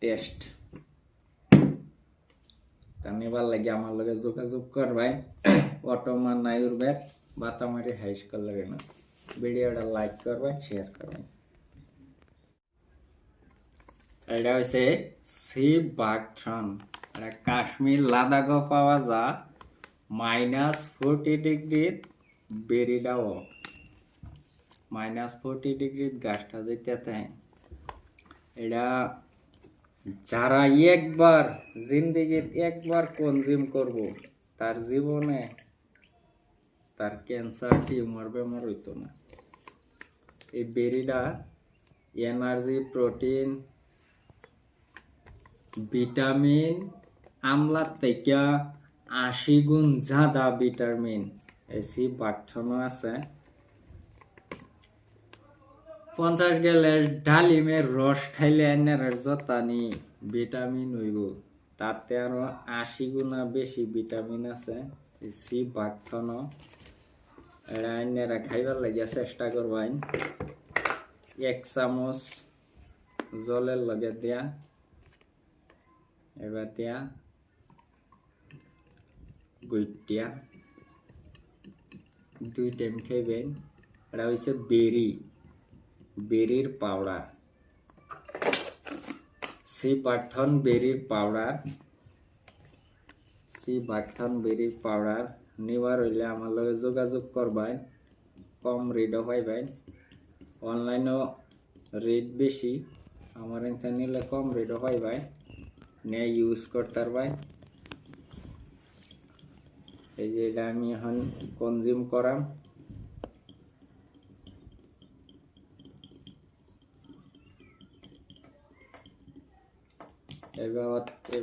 test নিবার লাগে আমার লগে যোগাযোগ করবাই অটোমান আয়ুর্বেদ বাতামারি হাই স্কুল লাগে না ভিডিওটা লাইক করবেন শেয়ার করবেন এটা হচ্ছে সি বাগথ্রন এটা কাশ্মীর লাদাখও পাওয়া যা -40 ডিগ্রি বেরিডাও -40 ডিগ্রি গাছটা যেতে এটা যারা একবার জিন্দিগিত একবার কনজিউম করব তার জীবনে তার ক্যান্সার টিউমার বেমার হইতো না এই বেরিটা এনার্জি প্রোটিন ভিটামিন আমলার থেকে 80 গুণ জাদা ভিটামিন এসি বাগথ্রনও আছে 50 গেলে ডালিমের রস খাইলে এনার যতানি ভিটামিন হইব তাতে আরো 80 গুণা বেশি ভিটামিন আছে সি বাগথ্রন এটা এনারা খাইবার লাগিয়া চেষ্টা করবেন 1 চামচ জলের লগে দিয়া এবার দিয়া গুইটিয়া 2 টাইম খাইবেন এটা হচ্ছে বেরির পাউডার সি বাগথ্রন বেরির পাউডার নিবার হইলে আমার লগে যোগাযোগ করবেন কম রেটও পাইবেন অনলাইনও রেট বেশি আমার এখানে নিলে কম রেটও পাইবেন নিয়ে ইউজ করতে পারবেন এই যে এটা আমি এখন কনজিউম করাম এবার